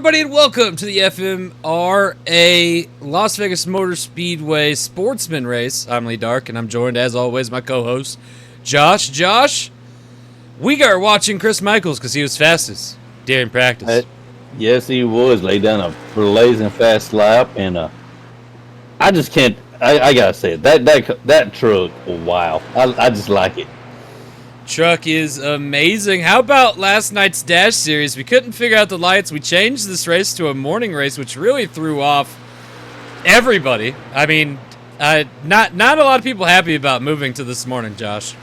everybody, and welcome to the FMRA Las Vegas Motor Speedway Sportsman Race. I'm Lee Dark, and I'm joined, as always, my co-host, Josh. Josh, we are watching Chris Michaels because he was fastest during practice. Yes, he was. Laid down a blazing fast lap, and I just can't. I gotta say it. That truck, wow. I just like it. Truck is amazing. How about last night's Dash Series? We couldn't figure out the lights. We changed this race to a morning race, which really threw off everybody. I mean, not a lot of people happy about moving to this morning, Josh.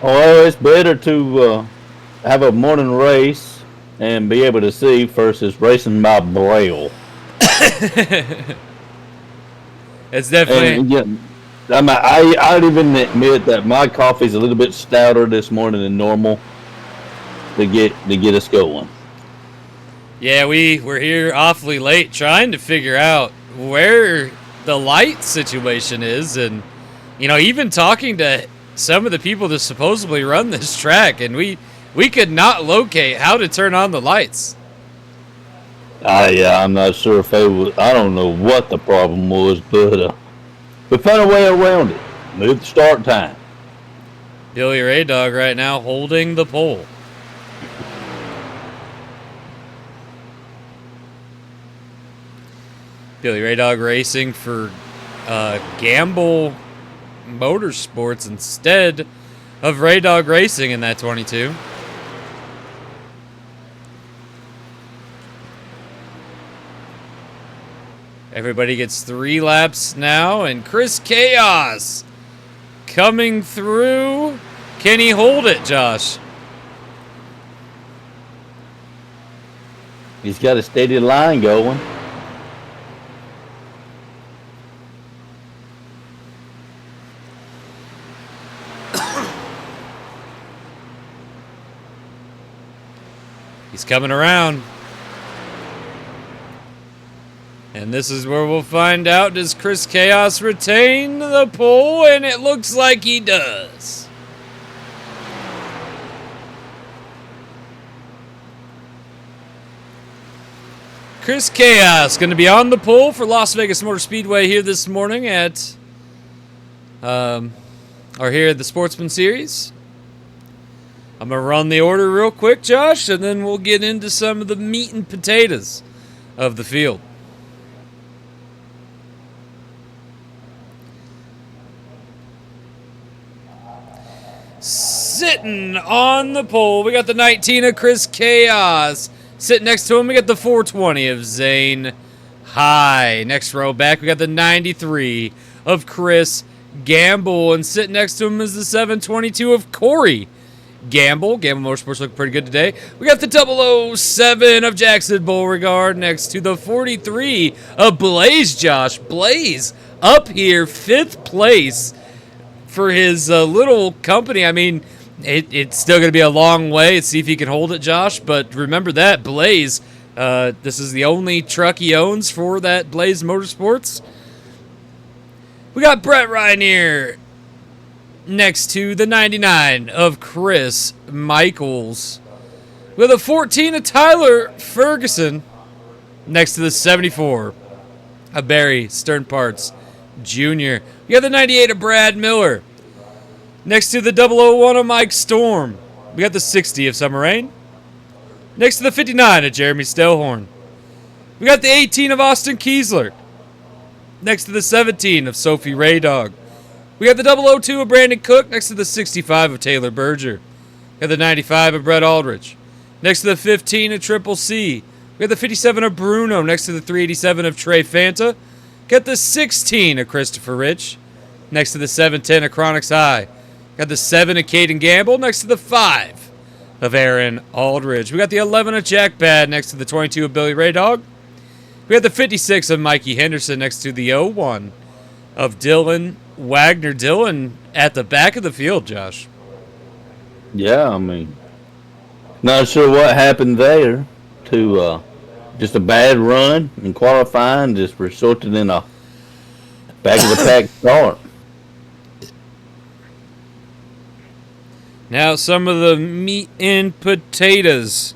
Well, it's better to have a morning race and be able to see versus racing by braille. It's definitely. And, I'd even admit that my coffee's a little bit stouter this morning than normal to get us going. Yeah, we're here awfully late trying to figure out where the light situation is, and even talking to some of the people that supposedly run this track, and we could not locate how to turn on the lights. I'm not sure if it was. I don't know what the problem was, but we found a way around it. Move the start time. Billy Ray Dog right now holding the pole. Billy Ray Dog racing for G.A.M.E Motorsports instead of Ray Dog Racing in that 22. Everybody gets 3 laps now, and Chris Chaos coming through. Can he hold it, Josh? He's got a steady line going. He's coming around. And this is where we'll find out, does Chris Chaos retain the pole? And it looks like he does. Chris Chaos going to be on the pole for Las Vegas Motor Speedway here this morning here at the Sportsman Series. I'm going to run the order real quick, Josh, and then we'll get into some of the meat and potatoes of the field. Sitting on the pole, we got the 19 of Chris Chaos. Sitting next to him, we got the 420 of Zane High. Next row back, we got the 93 of Chris Gamble. And sitting next to him is the 722 of Corey Gamble. Gamble Motorsports looking pretty good today. We got the 007 of Jackson Beauregard next to the 43 of Blaze Josh. Blaze up here, 5th place for his little company. I mean, it's still going to be a long way. Let's see if he can hold it, Josh. But remember that, Blaze, this is the only truck he owns for that Blaze Motorsports. We got Brett Rynier next to the 99 of Chris Michaels. We have the 14 of Tyler Ferguson next to the 74 of Barry Sternparts Jr. We got the 98 of Brad Miller next to the 001 of Mike Storm. We got the 60 of Summer Rain next to the 59 of Jeremy Stelhorn. We got the 18 of Austin Kiesler next to the 17 of Sophie Raydog. We got the 002 of Brandon Cook next to the 65 of Taylor Berger. We got the 95 of Brett Aldrich next to the 15 of Triple C. We got the 57 of Bruno next to the 387 of Trey Fanta. Got the 16 of Christopher Rich next to the 710 of Chronix High. Got the 7 of Caden Gamble next to the 5 of Aaron Aldridge. We got the 11 of Jack Bad next to the 22 of Billy Ray Dog. We got the 56 of Mikey Henderson next to the 01 of Dylan Wagner. Dylan at the back of the field, Josh. Yeah, I mean, not sure what happened there to just a bad run in qualifying, just resulted in a back of the pack start. Now some of the meat and potatoes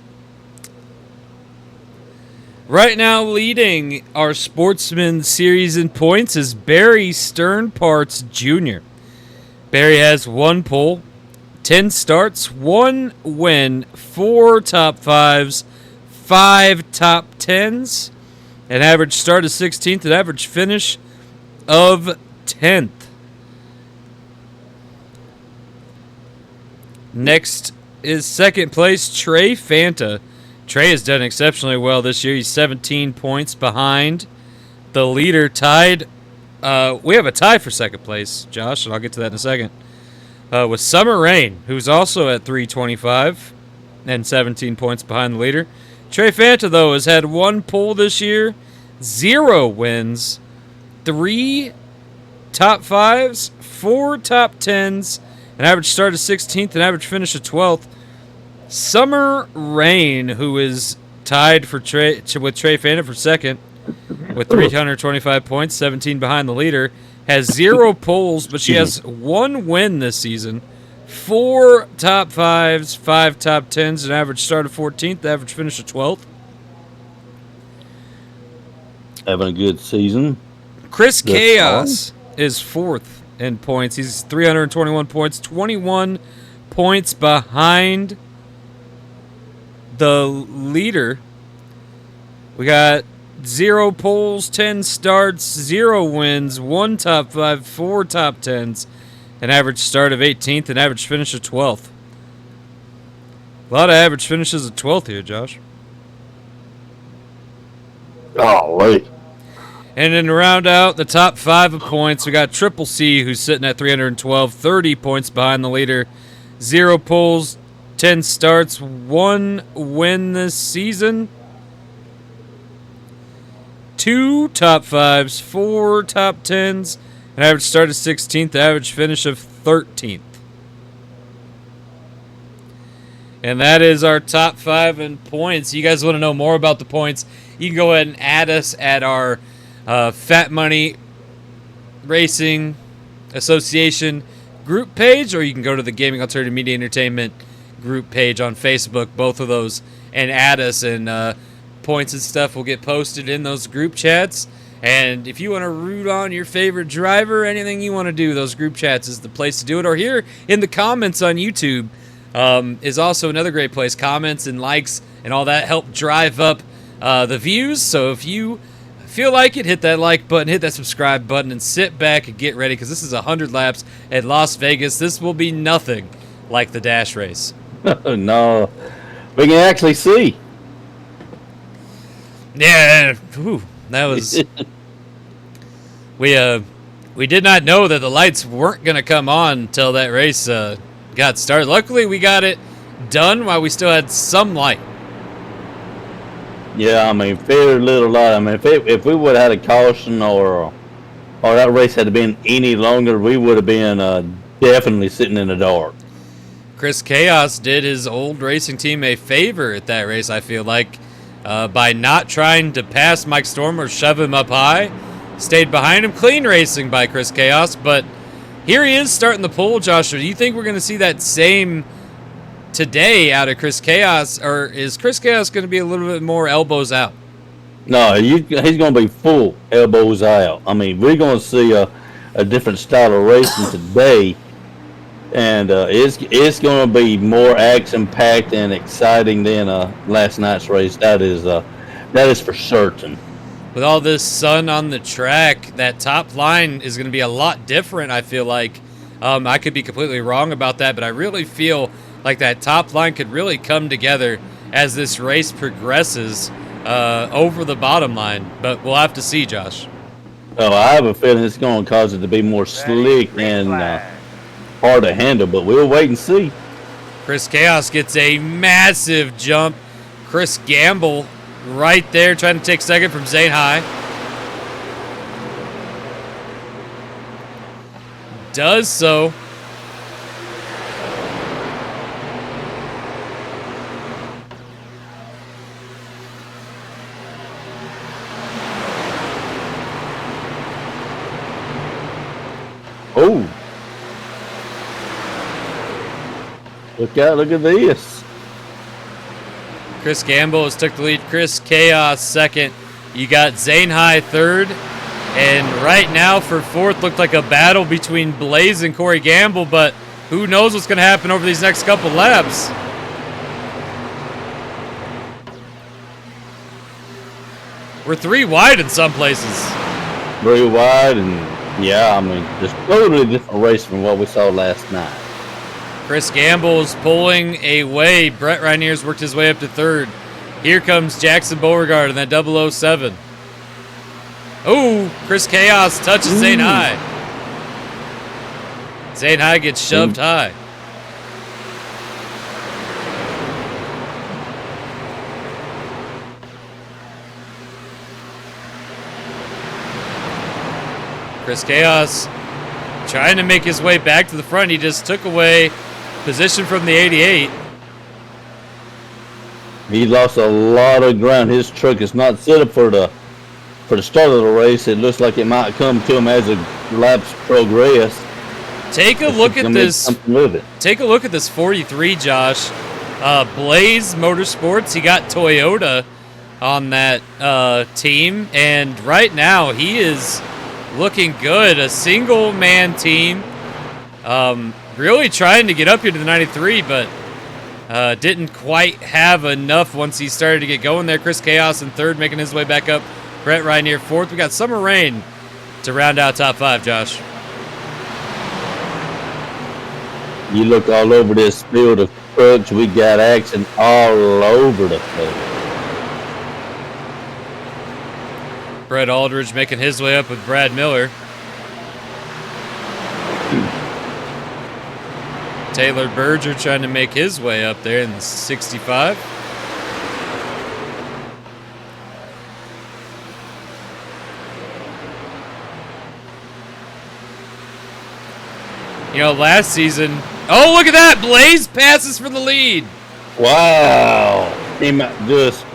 Right now, leading our Sportsman series in points is Barry Sternparts Jr. Barry has 1 pole, 10 starts, 1 win, 4 top 5s, 5 top 10s, an average start of 16th, an average finish of 10th. Next is second place, Trey Fanta. Trey has done exceptionally well this year. He's 17 points behind the leader, tied. We have a tie for second place, Josh, and I'll get to that in a second. With Summer Rain, who's also at 325 and 17 points behind the leader. Trey Fanta, though, has had 1 pole this year, 0 wins, 3 top 5s, 4 top 10s, an average start of 16th, an average finish of 12th. Summer Rain, who is tied with Trey Fanta for second with 325 points, 17 behind the leader, has 0 poles, but she has 1 win this season, 4 top 5s, 5 top 10s, an average start of 14th, average finish of 12th. Having a good season. Chris Chaos is 4th in points. He's 321 points, 21 points behind the leader. We got 0 poles, 10 starts, 0 wins, 1 top 5, 4 top 10s, an average start of 18th, an average finish of 12th. A lot of average finishes of 12th here, Josh. Oh, wait. And then to round out the top 5 of points, we got Triple C, who's sitting at 312, 30 points behind the leader, 0 poles, 10 starts, 1 win this season, 2 top 5s, 4 top 10s, an average start of 16th, average finish of 13th. And that is our top 5 in points. You guys want to know more about the points, you can go ahead and add us at our Fat Money Racing Association group page, or you can go to the Gaming Alternative Media Entertainment group page on Facebook, both of those, and add us, and points and stuff will get posted in those group chats. And if you want to root on your favorite driver, anything you want to do, those group chats is the place to do it. Or here in the comments on YouTube is also another great place. Comments and likes and all that help drive up the views. So if you feel like it, hit that like button, hit that subscribe button, and sit back and get ready, because this is 100 laps at Las Vegas. This will be nothing like the Dash race. No, we can actually see. Yeah, whew, that was. We did not know that the lights weren't going to come on until that race got started. Luckily, we got it done while we still had some light. Yeah, I mean, very little light. I mean, if we would have had a caution or that race had been any longer, we would have been definitely sitting in the dark. Chris Chaos did his old racing team a favor at that race, I feel like, by not trying to pass Mike Storm or shove him up high. Stayed behind him. Clean racing by Chris Chaos, but here he is starting the pole, Joshua. Do you think we're going to see that same today out of Chris Chaos, or is Chris Chaos going to be a little bit more elbows out? No, he's going to be full elbows out. I mean, we're going to see a different style of racing today. And it's going to be more action-packed and exciting than last night's race. That is for certain. With all this sun on the track, that top line is going to be a lot different, I feel like. I could be completely wrong about that, but I really feel like that top line could really come together as this race progresses over the bottom line. But we'll have to see, Josh. Oh, I have a feeling it's going to cause it to be more slick and hard to handle, but we'll wait and see. Chris Chaos gets a massive jump. Chris Gamble right there trying to take second from Zane High. Does so. Oh. Look out, look at this. Chris Gamble has took the lead. Chris Chaos second. You got Zane High third. And right now for fourth, looked like a battle between Blaze and Corey Gamble, but who knows what's going to happen over these next couple laps. We're 3 wide in some places. 3 wide, and yeah, I mean, just totally different race from what we saw last night. Chris Gamble is pulling away. Brett Rainier's worked his way up to third. Here comes Jackson Beauregard in that 007. Oh, Chris Chaos touches Zane High. Zane High gets shoved high. Chris Chaos trying to make his way back to the front. He just took away position from the 88. He lost a lot of ground. His truck is not set up for the start of the race. It looks like it might come to him as the laps progress. Take a look at this. Take a look at this 43, Josh. Blaze Motorsports. He got Toyota on that team, and right now he is looking good. A single-man team. Really trying to get up here to the 93, but didn't quite have enough once he started to get going there. Chris Chaos in third, making his way back up. Brett Rainier fourth. We got Summer Rain to round out top 5, Josh. You look all over this field of trucks, we got action all over the place. Brett Aldridge making his way up with Brad Miller. Taylor Berger trying to make his way up there in the 65. You know, last season... Oh, look at that! Blaze passes for the lead. Wow. He just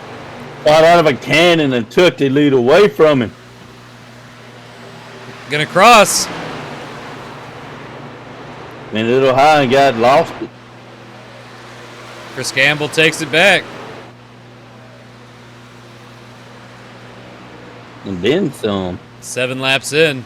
got out of a cannon and took the lead away from him. Gonna cross. And a little high and got lost it. Chris Gamble takes it back. And then some. 7 laps in.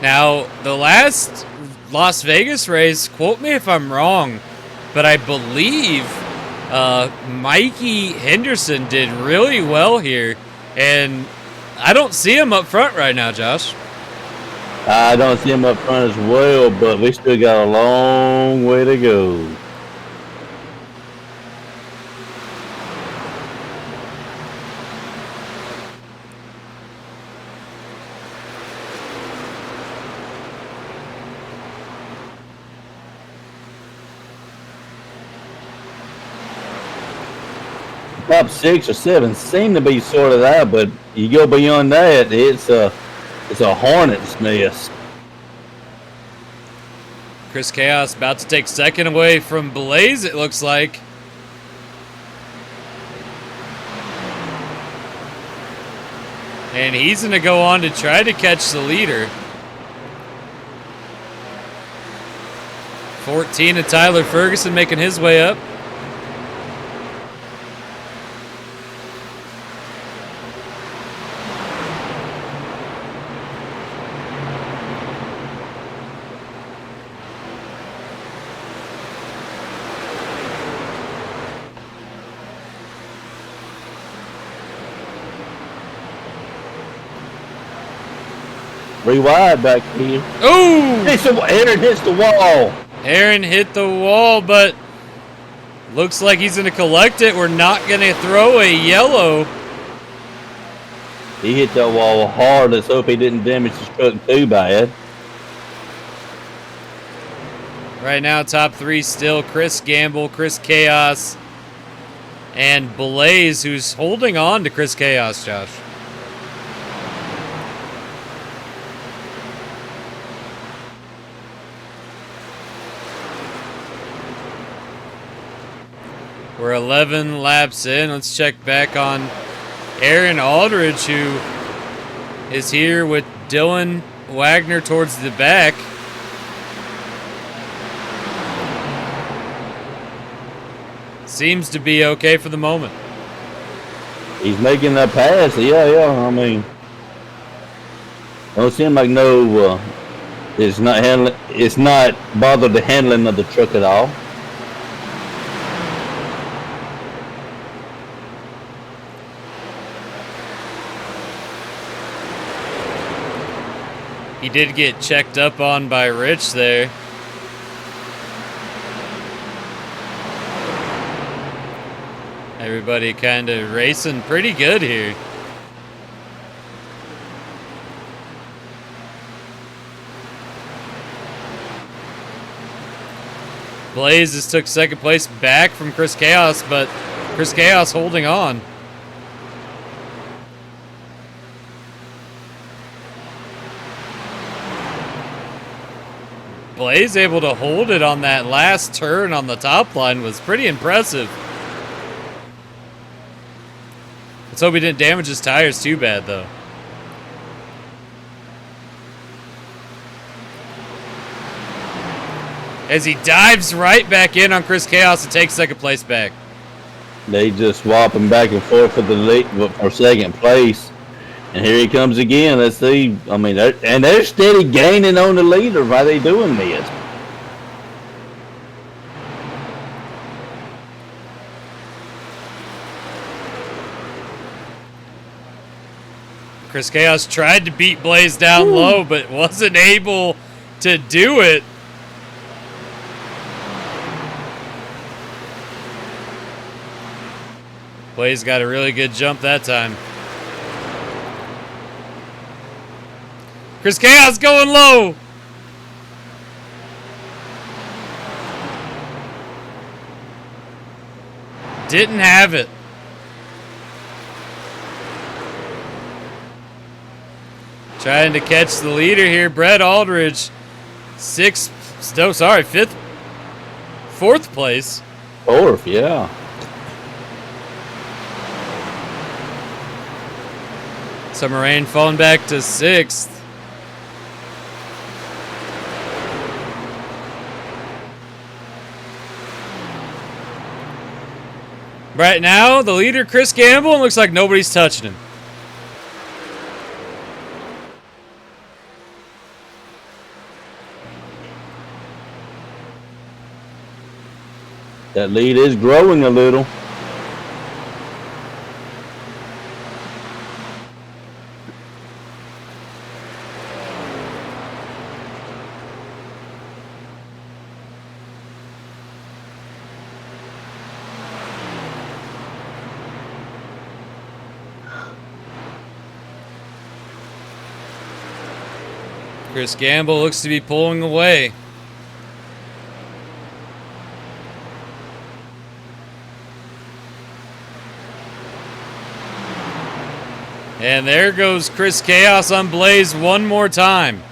Now, the last Las Vegas race, quote me if I'm wrong, but I believe Mikey Henderson did really well here, and I don't see him up front right now, Josh. I don't see him up front as well, but we still got a long way to go. Top 6 or 7 seem to be sorted out, but you go beyond that, it's a hornet's nest. Chris Chaos about to take second away from Blaze, it looks like. And he's going to go on to try to catch the leader. 14 of Tyler Ferguson making his way up. Three wide back here. Ooh! Aaron hits the wall. Aaron hit the wall, but looks like he's going to collect it. We're not going to throw a yellow. He hit that wall hard. Let's hope he didn't damage his truck too bad. Right now, top 3 still Chris Gamble, Chris Chaos, and Blaze, who's holding on to Chris Chaos, Josh. We're 11 laps in. Let's check back on Aaron Aldridge, who is here with Dylan Wagner towards the back. Seems to be okay for the moment. He's making that pass. Yeah. I mean, don't seem like no. It's not handling. It's not bothered the handling of the truck at all. He did get checked up on by Rich there. Everybody kind of racing pretty good here. Blaze just took second place back from Chris Chaos, but Chris Chaos holding on. Blaze able to hold it on that last turn on the top line was pretty impressive. Let's hope he didn't damage his tires too bad, though. As he dives right back in on Chris Chaos and takes second place back. They just swapping back and forth for the lead for second place. And here he comes again. Let's see. I mean, they're steady gaining on the leader. Why are they doing this? Chris Chaos tried to beat Blaze down low, but wasn't able to do it. Blaze got a really good jump that time. Chris Chaos going low. Didn't have it. Trying to catch the leader here, Brett Aldridge. Fourth place. Fourth, yeah. Summer Rain falling back to sixth. Right now, the leader, Chris Gamble, and looks like nobody's touching him. That lead is growing a little. Chris Gamble looks to be pulling away. And there goes Chris Chaos on Blaze one more time.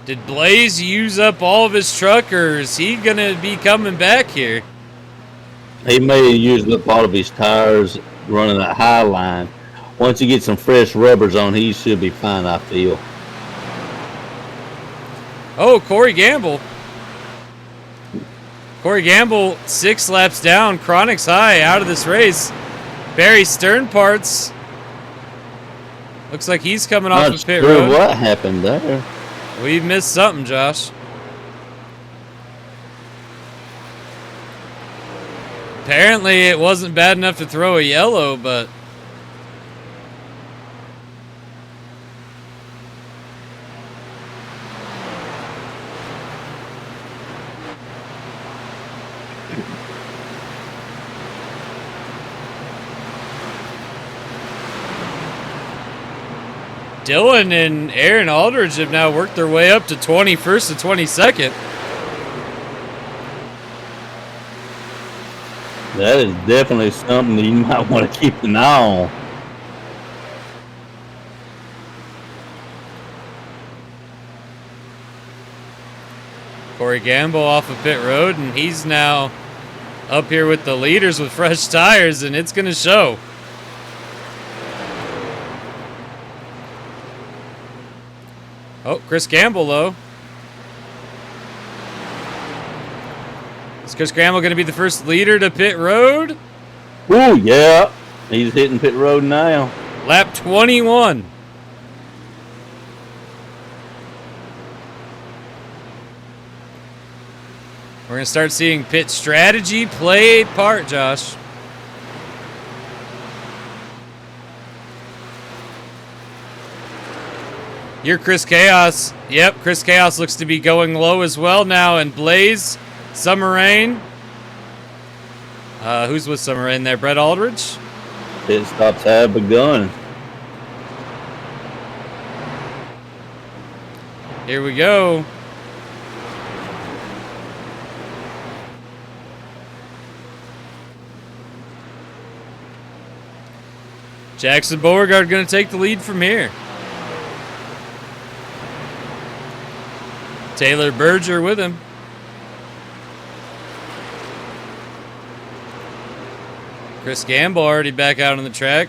Did Blaze use up all of his truck, or is he going to be coming back here? He may have used up all of his tires running that high line. Once you get some fresh rubbers on, he should be fine, I feel. Oh, Corey Gamble. Corey Gamble, 6 laps down. Chronic's high out of this race. Barry Stern Parts. Looks like he's coming off of pit road. What happened there? We missed something, Josh. Apparently, it wasn't bad enough to throw a yellow, but... Dylan and Aaron Aldridge have now worked their way up to 21st and 22nd. That is definitely something that you might want to keep an eye on. Corey Gamble off of pit road, and he's now up here with the leaders with fresh tires, and it's going to show. Oh, Chris Gamble, though. Is Chris Gamble going to be the first leader to pit road? Ooh, yeah. He's hitting pit road now. Lap 21. We're going to start seeing pit strategy play a part, Josh. You're Chris Chaos. Yep, Chris Chaos looks to be going low as well now. And Blaze, Summer Rain. Who's with Summer Rain there? Brett Aldridge? Pit stops have begun. Here we go. Jackson Beauregard going to take the lead from here. Taylor Berger with him. Chris Gamble already back out on the track.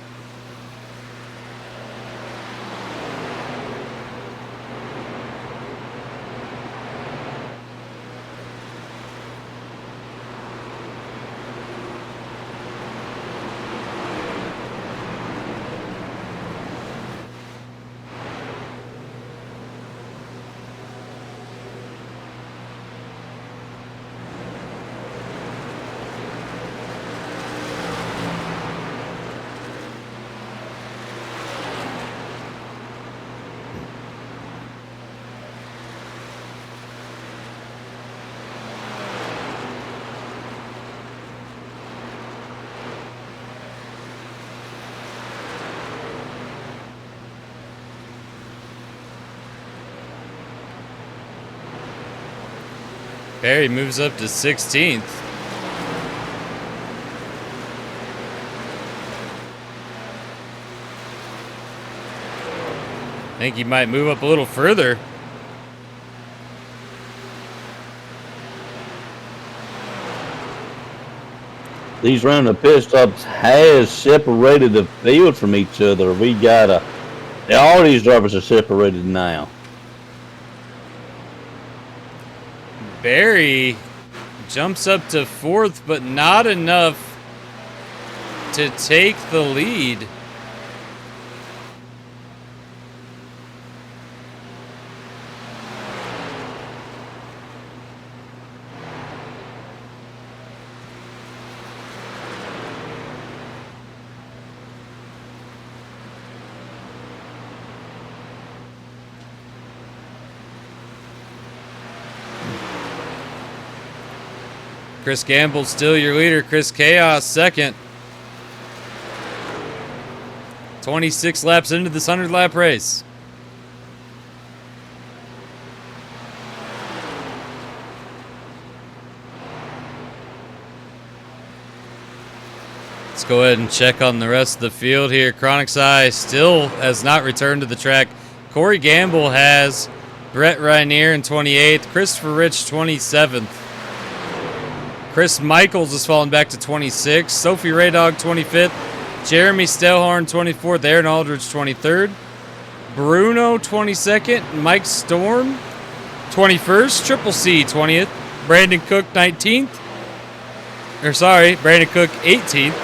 Barry moves up to 16th. I think he might move up a little further. These round of pit stops has separated the field from each other. We got all these drivers are separated now. Barry jumps up to 4th, but not enough to take the lead. Chris Gamble still your leader. Chris Chaos second. 26 laps into this 100-lap race. Let's go ahead and check on the rest of the field here. Chronic's Eye still has not returned to the track. Corey Gamble has. Brett Rainier in 28th. Christopher Rich 27th. Chris Michaels has fallen back to 26th. Sophie Raydog 25th. Jeremy Stelhorn 24th. Aaron Aldridge 23rd. Bruno 22nd. Mike Storm 21st. Triple C 20th. Brandon Cook 19th. Brandon Cook 18th.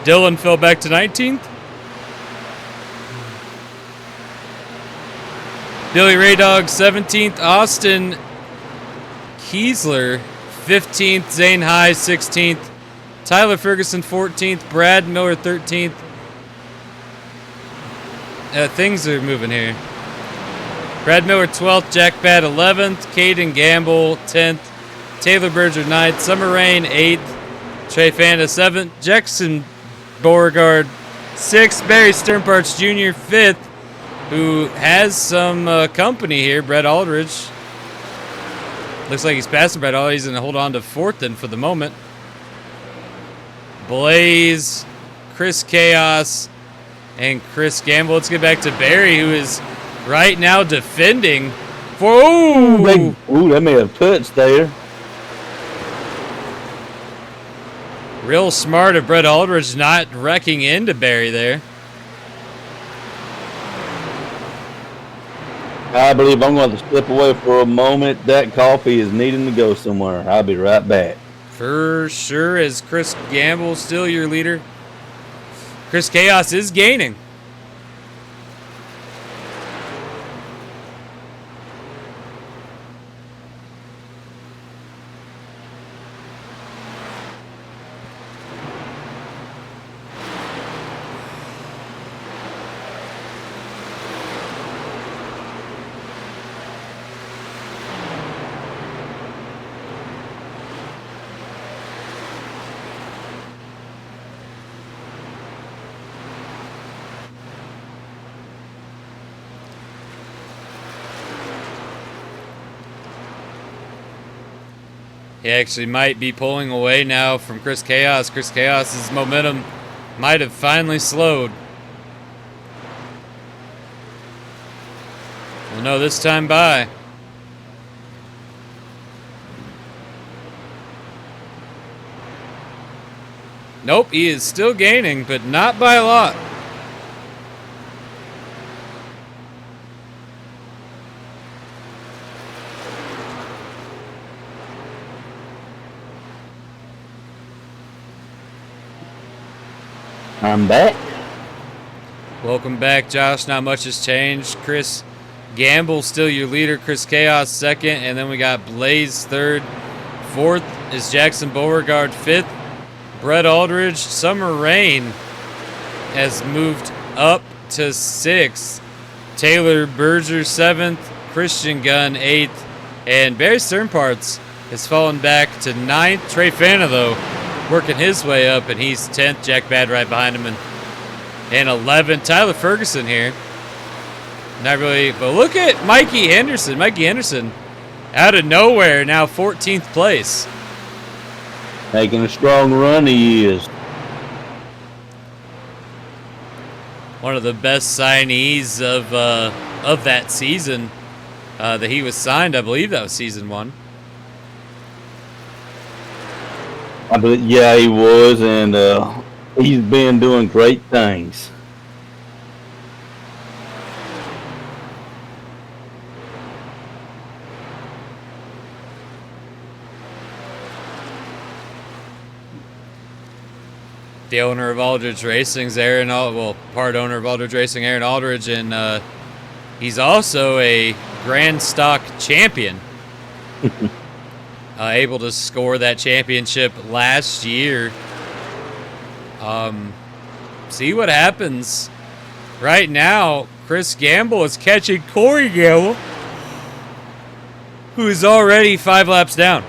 Dylan fell back to 19th. Billy Raydog 17th. Austin Kiesler 15th, Zane High 16th, Tyler Ferguson 14th, Brad Miller 13th. Things are moving here. Brad Miller 12th, Jack Bad 11th, Caden Gamble 10th, Taylor Berger 9th, Summer Rain 8th, Trey Fanda 7th, Jackson Beauregard 6th, Barry Sternparts Jr. 5th, who has some company here, Brett Aldridge. Looks like he's passing Brett Aldridge. He's going to hold on to 4th then for the moment. Blaze, Chris Chaos, and Chris Gamble. Let's get back to Barry, who is right now defending Ooh, Ooh, that may have touched there. real smart of Brett Aldridge not wrecking into Barry there. I believe I'm going to step away for a moment. That coffee is needing to go somewhere. I'll be right back. For sure, is Chris Gamble still your leader? Chris Chaos is gaining. He actually might be pulling away now from Chris Chaos. Chris Chaos's momentum might have finally slowed. We'll know this time by. Nope, he is still gaining, but not by a lot. I'm back. Welcome back, Josh. Not much has changed. Chris Gamble still your leader. Chris Chaos second, and then we got Blaze third. Fourth is Jackson Beauregard fifth. Brett Aldridge. Summer Rain has moved up to sixth. Taylor Berger seventh. Christian Gunn eighth, and Barry Sternparts has fallen back to ninth. Trey Fanta though, working his way up, and he's 10th. Jack Bad right behind him, and 11th. Tyler Ferguson here. Not really, but look at Mikey Henderson. Mikey Henderson, out of nowhere, now 14th place. Making a strong run, he is. One of the best signees of that season that he was signed. I believe that was season 1. Yeah, he was, and he's been doing great things. The owner of Aldridge Racing's Aaron, part owner of Aldridge Racing, Aaron Aldridge, and he's also a Grand Stock champion. Able to score that championship last year. See what happens. Right now, Chris Gamble is catching Corey Gamble, who is already 5 laps down.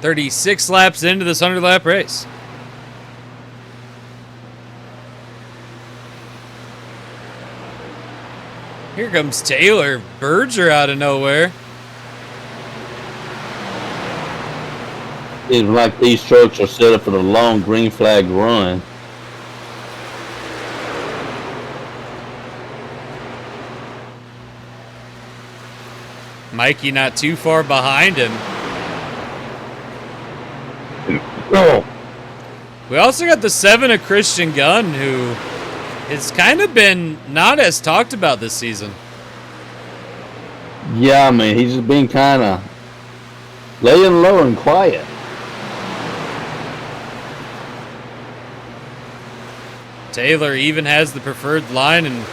"36 laps into this 100-lap race." Here comes Taylor Berger out of nowhere. It's like these trucks are set up for the long green flag run. Mikey not too far behind him. Oh. We also got the 7 of Christian Gunn, who has kind of been not as talked about this season. Yeah, I mean, he's just been kind of laying low and quiet. Taylor even has the preferred line and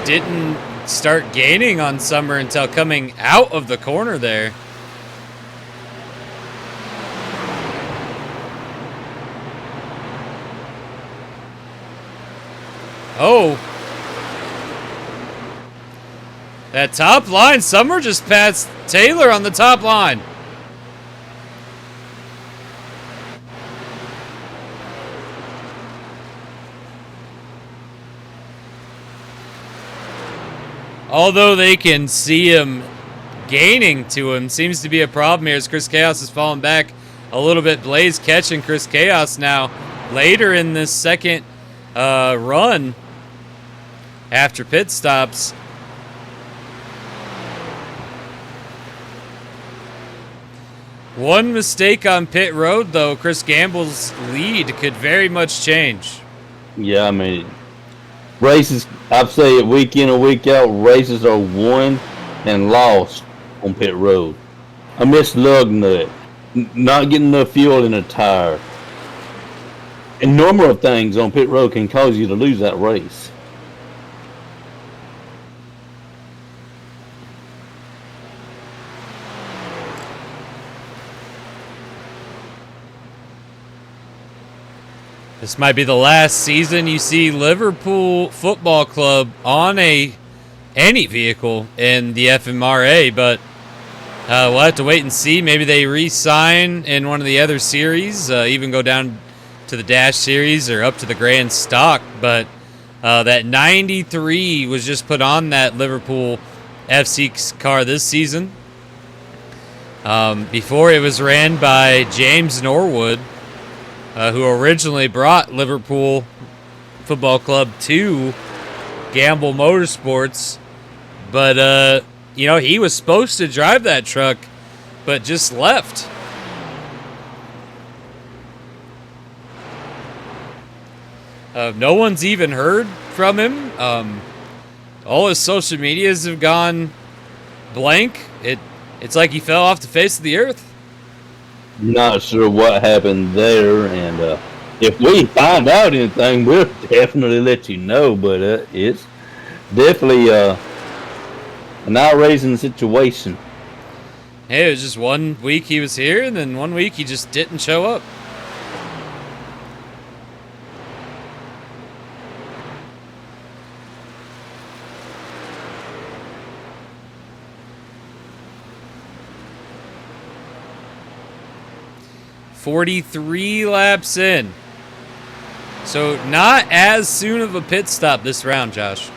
didn't start gaining on Summer until coming out of the corner there. Oh. That top line, Summer just passed Taylor on the top line. Although they can see him gaining to him, seems to be a problem here as Chris Chaos has fallen back a little bit. Blaze catching Chris Chaos now later in this second run after pit stops. One mistake on pit road, though, Chris Gamble's lead could very much change. Yeah, I mean, races, I've said it week in and week out, races are won and lost on pit road. A missed lug nut, not getting enough fuel in a tire. A number of things on pit road can cause you to lose that race. This might be the last season you see Liverpool Football Club on any vehicle in the FMRA, but we'll have to wait and see. Maybe they re-sign in one of the other series, even go down to the Dash Series or up to the Grand Stock. But that 93 was just put on that Liverpool FC car this season. Before it was ran by James Norwood, who originally brought Liverpool Football Club to Gamble Motorsports. But, he was supposed to drive that truck, but just left. No one's even heard from him. All his social medias have gone blank. It's like he fell off the face of the earth. Not sure what happened there, and if we find out anything, we'll definitely let you know. But it's definitely an outrageous situation. Hey, it was just 1 week he was here, and then 1 week he just didn't show up. .43 laps in. So not as soon of a pit stop this round, Josh.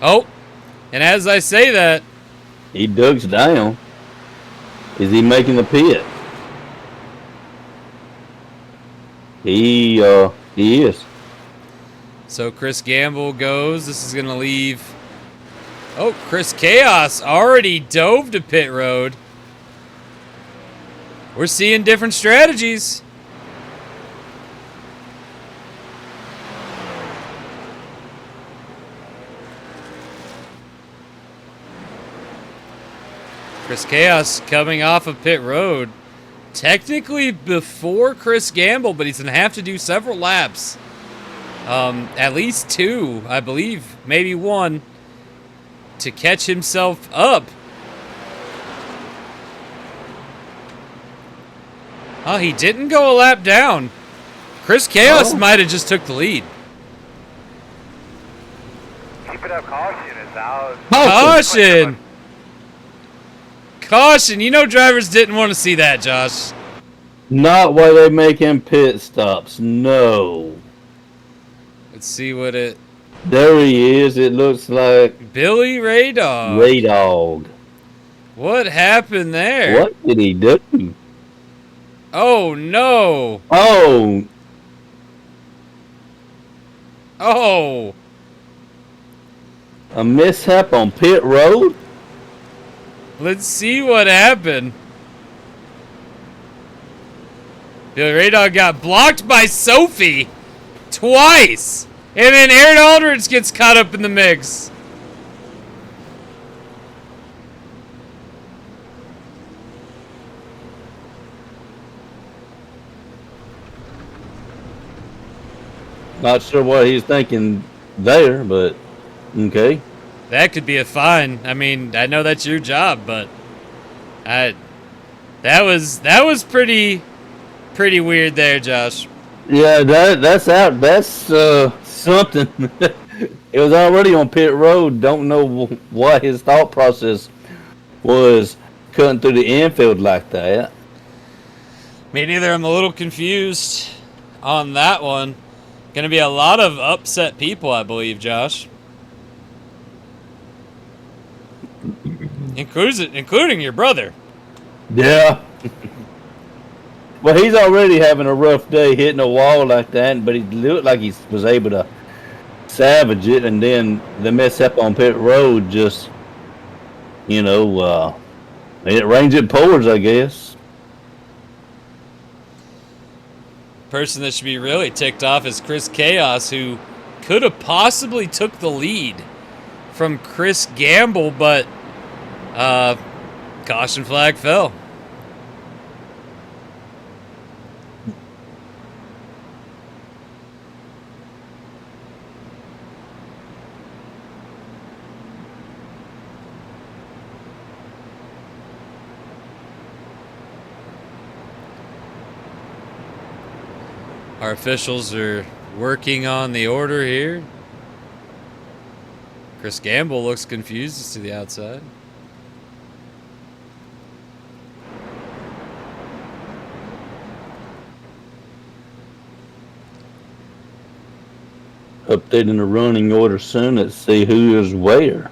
Oh, and as I say that, he ducks down. Is he making the pit? He is. So Chris Gamble goes. This is going to leave... Oh, Chris Chaos already dove to pit road. We're seeing different strategies. Chris Chaos coming off of pit road. Technically before Chris Gamble, but he's going to have to do several laps. At least 2, I believe. Maybe 1. To catch himself up. Oh, he didn't go a lap down. Chris Chaos might have just took the lead. Keep it up, caution is out. Caution! Caution! You know drivers didn't want to see that, Josh. Not while they're making pit stops, no. Let's see what it... There he is. It looks like Billy Ray Dog. Ray Dog. What happened there? What did he do? Oh, no. Oh. Oh. A mishap on pit road? Let's see what happened. Billy Ray Dog got blocked by Sophie twice. And then Aaron Aldridge gets caught up in the mix. Not sure what he's thinking there, but okay. That could be a fine. I mean, I know that's your job, but that was pretty weird there, Josh. Yeah, that's out. That's something. It was already on pit road. Don't know what his thought process was cutting through the infield like that. Me neither. I'm a little confused on that one. Going to be a lot of upset people, I believe, Josh. Including your brother. Yeah. Well, he's already having a rough day hitting a wall like that, but he looked like he was able to savage it, and then the mess up on pit road just, you know, it rains it pours, I guess. Person that should be really ticked off is Chris Chaos, who could have possibly took the lead from Chris Gamble, but caution flag fell. Our officials are working on the order here. Chris Gamble looks confused as to the outside. Updating the running order soon. Let's see who is where.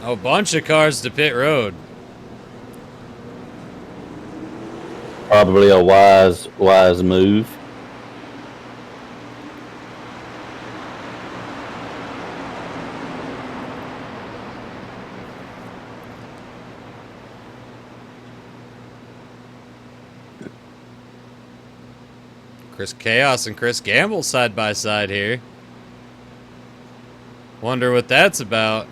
A bunch of cars to pit road. Probably a wise move. Chris Chaos and Chris Gamble side by side here. Wonder what that's about.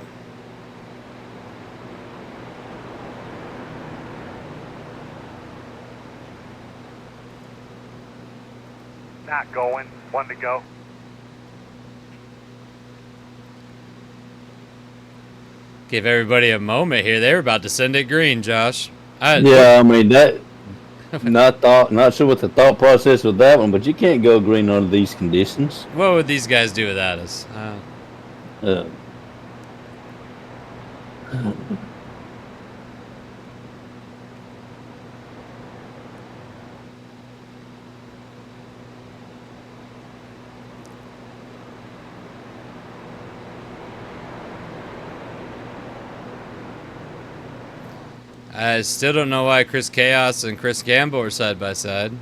Not going. One to go. Give everybody a moment here. They were about to send it green, Josh. Yeah, I mean that. Not sure what the thought process with that one, but you can't go green under these conditions. What would these guys do without us? I still don't know why Chris Chaos and Chris Gamble are side by side.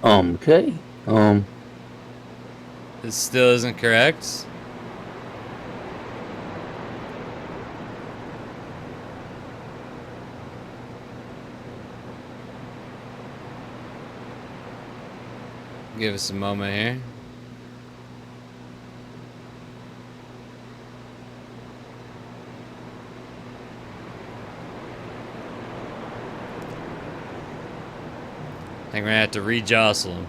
Okay. This still isn't correct. Give us a moment here. I think we're gonna have to re-jostle him.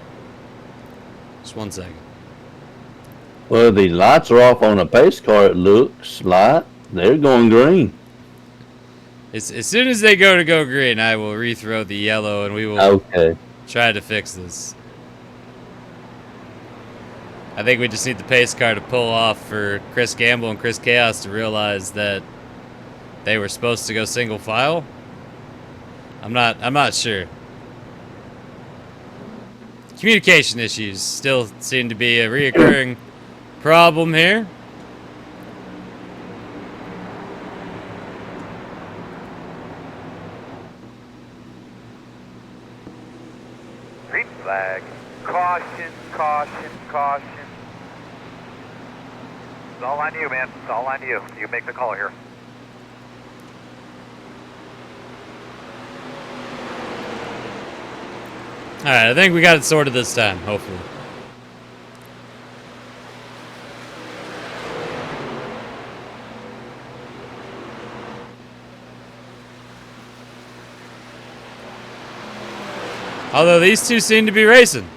Just 1 second. Well, the lights are off on a pace car. It looks like they're going green. As soon as they go green, I will rethrow the yellow and we will Okay. try to fix this. I think we just need the pace car to pull off for Chris Gamble and Chris Chaos to realize that they were supposed to go single file. I'm not sure. Communication issues still seem to be a reoccurring problem here. Green flag. Caution, caution, caution. It's all on you, man. It's all on you. You make the call here. Alright, I think we got it sorted this time, hopefully. Although these two seem to be racing.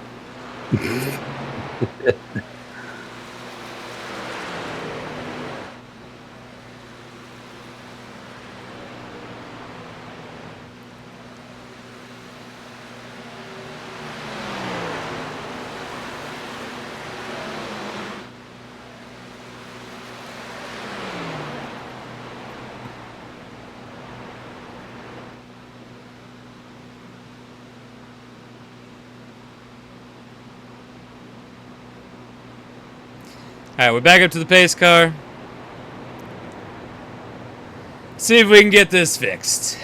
Alright, we're back up to the pace car. See if we can get this fixed.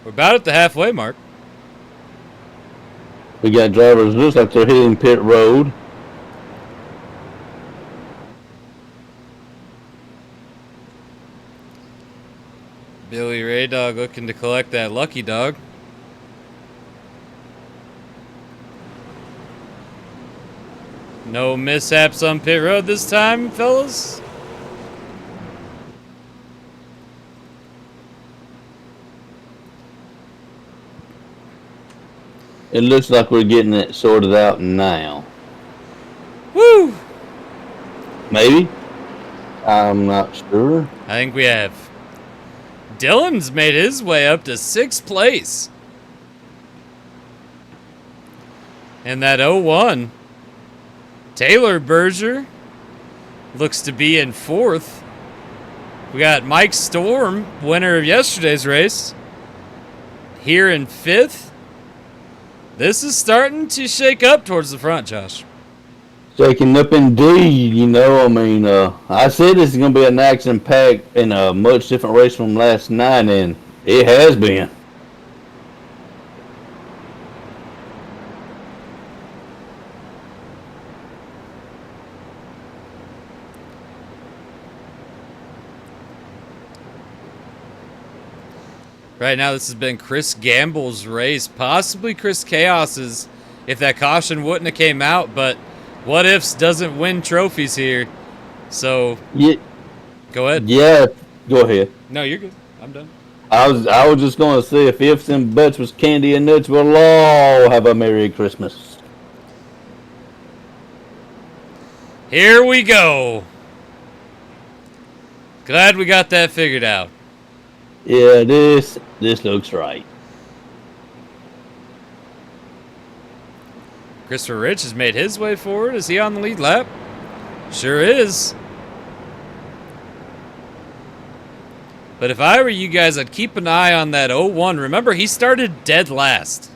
We're about at the halfway mark. We got drivers looks like they're hitting pit road. Billy Ray Dog looking to collect that lucky dog. No mishaps on pit road this time, fellas. It looks like we're getting it sorted out now. Woo! Maybe? I'm not sure. I think we have. Dylan's made his way up to 6th place. And that 0-1. Taylor Berger looks to be in 4th. We got Mike Storm, winner of yesterday's race, here in 5th. This is starting to shake up towards the front, Josh. Shaking up indeed, you know. I mean, I said this is going to be an action-packed and a much different race from last night, and it has been. Right now, this has been Chris Gamble's race, possibly Chris Chaos's if that caution wouldn't have came out, but what ifs doesn't win trophies here. So, Yeah, go ahead. yeah. Go ahead. No, you're good. I'm done. I was just going to say, if ifs and buts was candy and nuts, we'll all have a Merry Christmas. Here we go. Glad we got that figured out. Yeah, this looks right. Christopher Rich has made his way forward. Is he on the lead lap? Sure is. But if I were you guys, I'd keep an eye on that 0-1. Remember, he started dead last.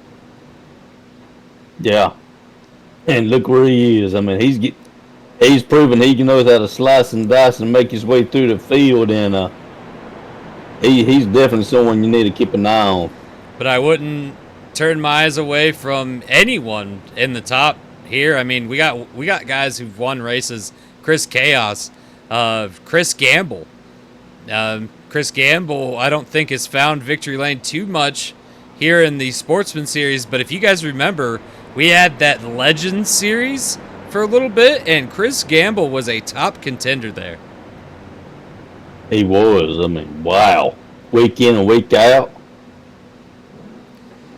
Yeah. And look where he is. I mean, he's proven he knows how to slice and dice and make his way through the field, and he's definitely someone you need to keep an eye on. But I wouldn't turn my eyes away from anyone in the top here. I mean, we got guys who've won races. Chris Chaos, Chris Gamble. Chris Gamble, I don't think has found victory lane too much here in the Sportsman Series. But if you guys remember, we had that Legends Series for a little bit, and Chris Gamble was a top contender there. He was. I mean, wow. Week in and week out.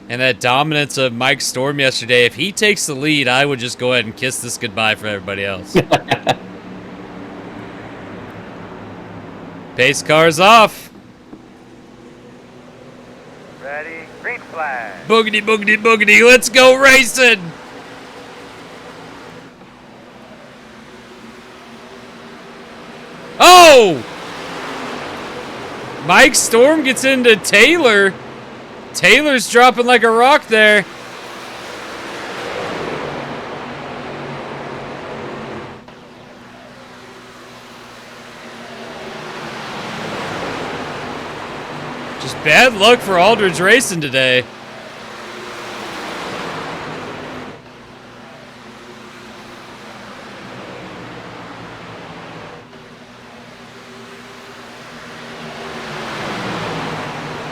And that dominance of Mike Storm yesterday, if he takes the lead, I would just go ahead and kiss this goodbye for everybody else. Pace car's off. Ready, green flag. Boogity, boogity, boogity. Let's go racing. Oh! Mike Storm gets into Taylor. Taylor's dropping like a rock there. Just bad luck for Aldridge Racing today.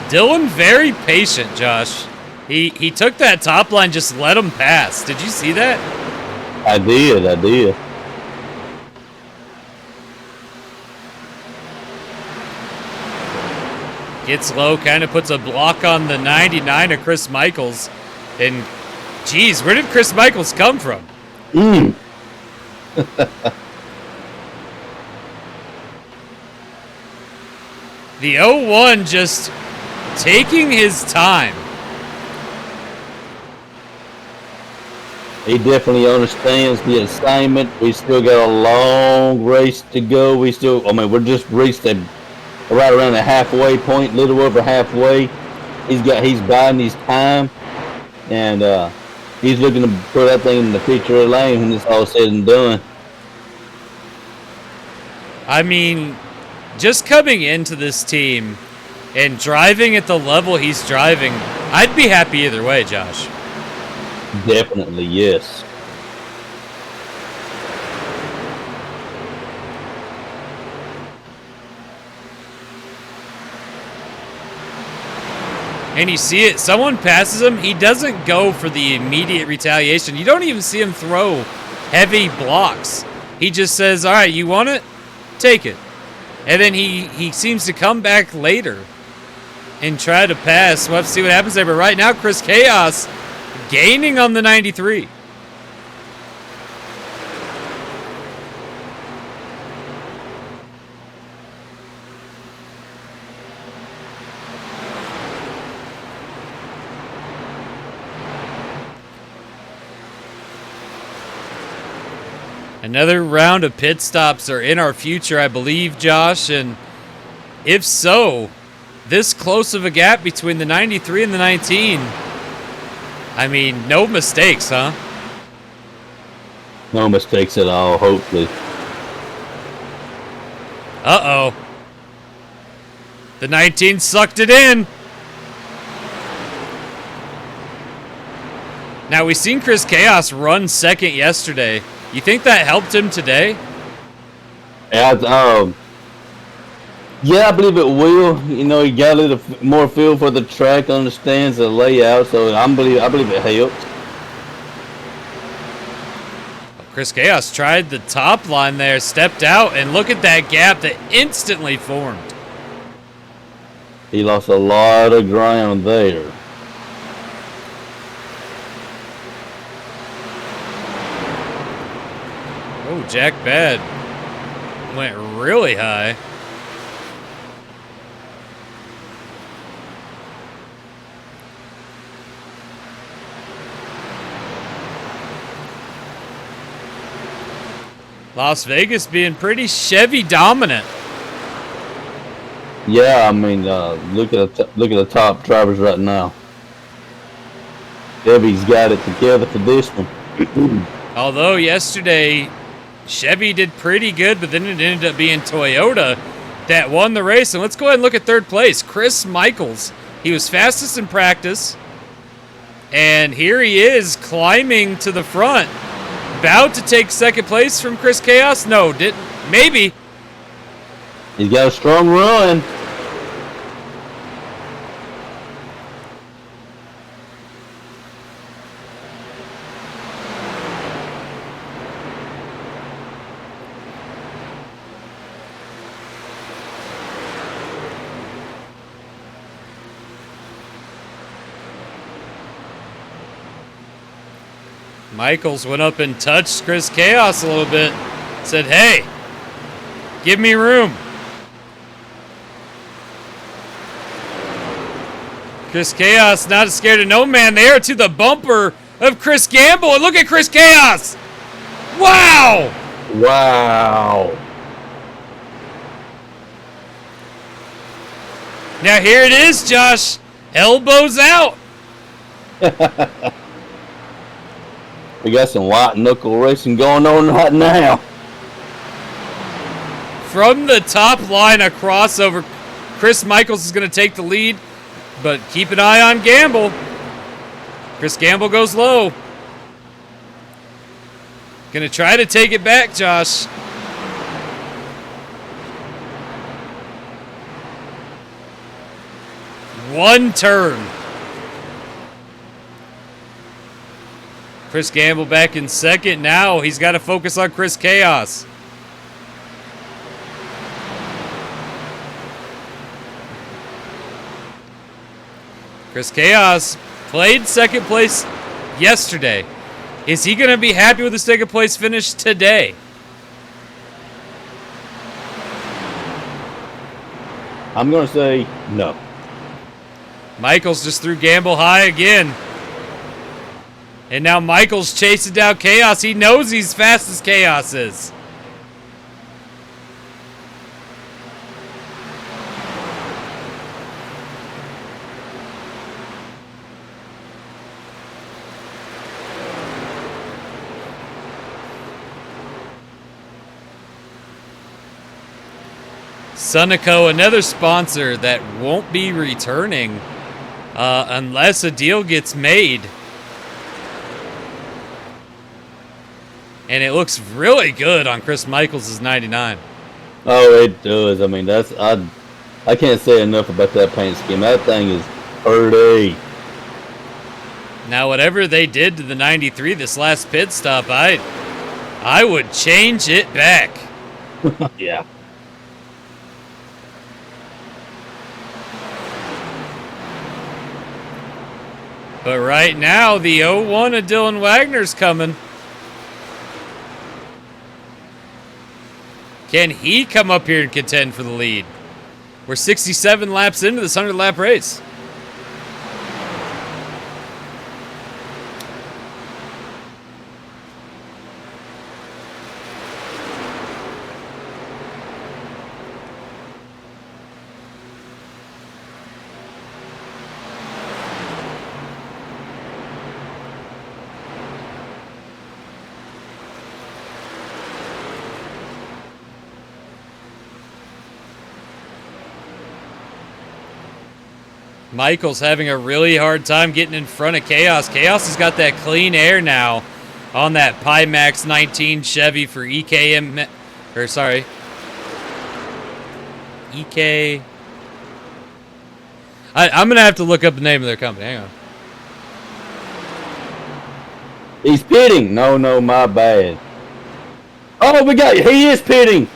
Dylan very patient, Josh. He took that top line, just let him pass. Did you see that? I did. Gets low, kind of puts a block on the 99 of Chris Michaels. And, geez, where did Chris Michaels come from? The 0-1 just taking his time. He definitely understands the assignment. We still got a long race to go. We're just reached a right around the halfway point, little over halfway. He's buying his time, and he's looking to put that thing in the picture of lane when it's all said and done. I mean, just coming into this team and driving at the level he's driving, I'd be happy either way, Josh. Definitely, yes. And you see it, someone passes him, he doesn't go for the immediate retaliation. You don't even see him throw heavy blocks. He just says, all right, you want it? Take it. And then he seems to come back later and try to pass. We'll have to see what happens there. But right now, Chris Chaos gaining on the 93. Another round of pit stops are in our future, I believe, Josh. And if so, this close of a gap between the 93 and the 19, I mean, no mistakes, huh? No mistakes at all, hopefully. Uh-oh. The 19 sucked it in. Now, we've seen Chris Chaos run second yesterday. You think that helped him today? Yeah, I believe it will. You know, he got a little more feel for the track, understands the layout, so I believe it helps. Chris Chaos tried the top line there, stepped out, and look at that gap that instantly formed. He lost a lot of ground there. Oh, Jack Bad went really high. Las Vegas being pretty Chevy dominant. Yeah, I mean, look at the top drivers right now. Chevy's got it together for this one. Although yesterday Chevy did pretty good, but then it ended up being Toyota that won the race. And let's go ahead and look at third place. Chris Michaels. He was fastest in practice. And here he is climbing to the front. About to take second place from Chris Chaos. No, didn't. Maybe. He's got a strong run. Michaels went up and touched Chris Chaos a little bit. Said, hey, give me room. Chris Chaos not scared of no man there to the bumper of Chris Gamble. And look at Chris Chaos. Wow. Wow. Now here it is, Josh. Elbows out. We got some white knuckle racing going on right now. From the top line, a crossover. Chris Michaels is going to take the lead, but keep an eye on Gamble. Chris Gamble goes low. Going to try to take it back, Josh. One turn. Chris Gamble back in second. Now he's got to focus on Chris Chaos. Chris Chaos played second place yesterday. Is he going to be happy with the second place finish today? I'm going to say no. Michaels just threw Gamble high again. And now Michaels chasing down Chaos. He knows he's fast as Chaos is. Sunoco, another sponsor that won't be returning unless a deal gets made. And it looks really good on Chris Michaels' 99. Oh, it does. I mean, I can't say enough about that paint scheme. That thing is pretty. Now, whatever they did to the 93 this last pit stop, I would change it back. Yeah. But right now, the 01 of Dylan Wagner's coming. Can he come up here and contend for the lead? We're 67 laps into this 100-lap race. Michael's having a really hard time getting in front of Chaos. Chaos has got that clean air now on that Pimax 19 Chevy for EKM, or sorry, EK. I'm going to have to look up the name of their company. Hang on. He's pitting. No, my bad. Oh, he is pitting.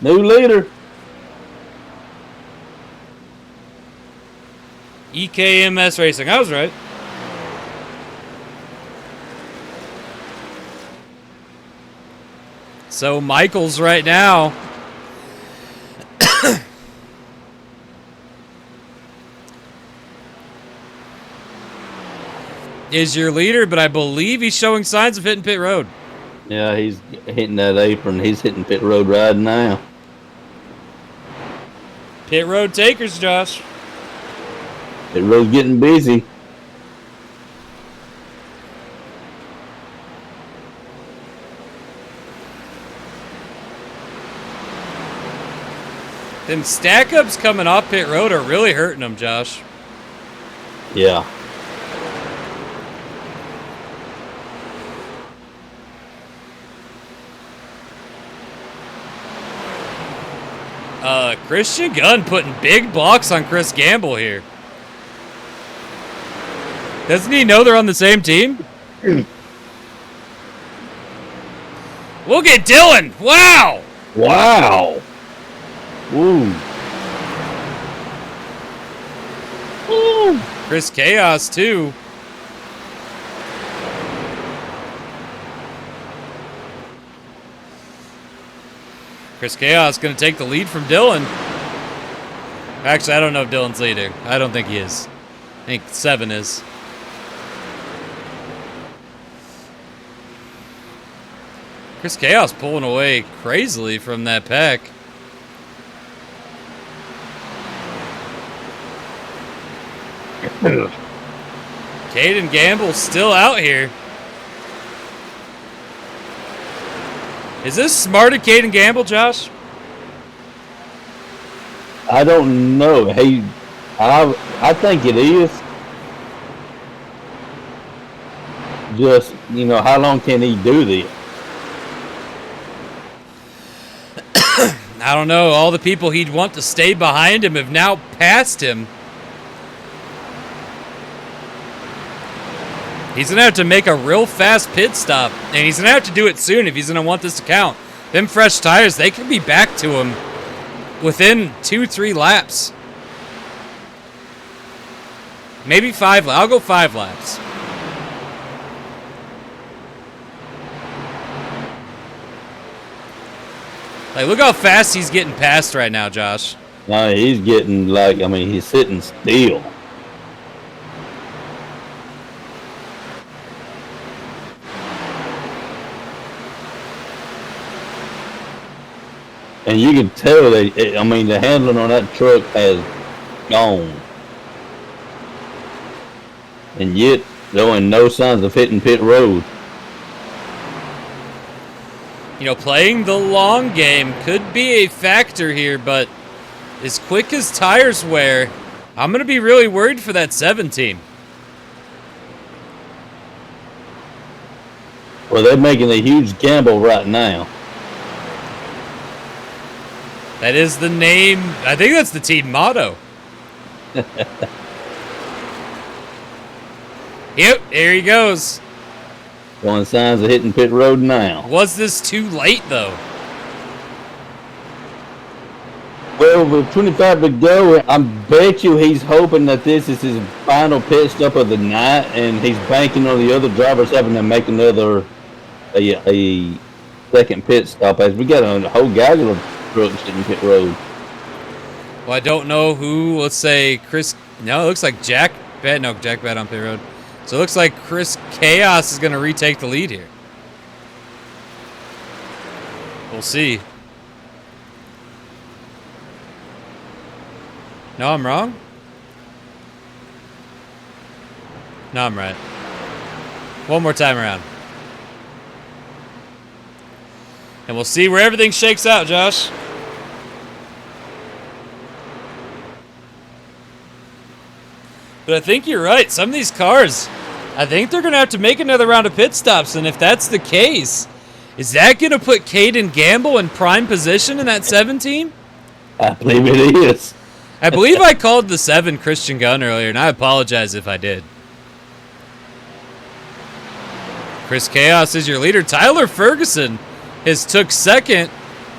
New leader. EKMS Racing. I was right. So Michaels right now is your leader, but I believe he's showing signs of hitting pit road. Yeah, he's hitting that apron. He's hitting pit road right now. Pit road takers, Josh. Pit road's getting busy. Them stack ups coming off pit road are really hurting them, Josh. Yeah. Christian Gunn putting big blocks on Chris Gamble here. Doesn't he know they're on the same team? Look at Dylan. Wow. Wow. Ooh. Ooh. Chris Chaos, too. Chris Chaos going to take the lead from Dylan. Actually, I don't know if Dylan's leading. I don't think he is. I think 7 is. Chris Chaos pulling away crazily from that pack. Caden Gamble still out here. Is this smart of Caden Gamble, Josh? I don't know. I think it is. Just, how long can he do this? I don't know. All the people he'd want to stay behind him have now passed him. He's going to have to make a real fast pit stop, and he's going to have to do it soon if he's going to want this to count. Them fresh tires, they could be back to him within 2-3 laps. Maybe 5 laps. I'll go 5 laps. Like, look how fast he's getting past right now, Josh. No, he's getting he's sitting still. And you can tell that, the handling on that truck has gone. And yet, showing no signs of hitting pit road. You know, playing the long game could be a factor here, but as quick as tires wear, I'm going to be really worried for that 7 team. Well, they're making a huge gamble right now. That is the name. I think that's the team motto. Yep, there he goes. Showing signs of hitting pit road now. Was this too late, though? Well, with 25 to go, I bet you he's hoping that this is his final pit stop of the night, and he's banking on the other drivers having to make another a second pit stop, as we got a whole gaggle of trucks in pit road. Well, I don't know who. Let's say Chris. No, it looks like Jack Bad. No, Jack Bad on pit road. So it looks like Chris Chaos is going to retake the lead here. We'll see. No, I'm wrong? No, I'm right. One more time around. And we'll see where everything shakes out, Josh. But I think you're right. Some of these cars, I think they're going to have to make another round of pit stops. And if that's the case, is that going to put Caden Gamble in prime position in that 7 team? I believe it is. I believe I called the 7 Christian Gunn earlier, and I apologize if I did. Chris Chaos is your leader. Tyler Ferguson has took 2nd.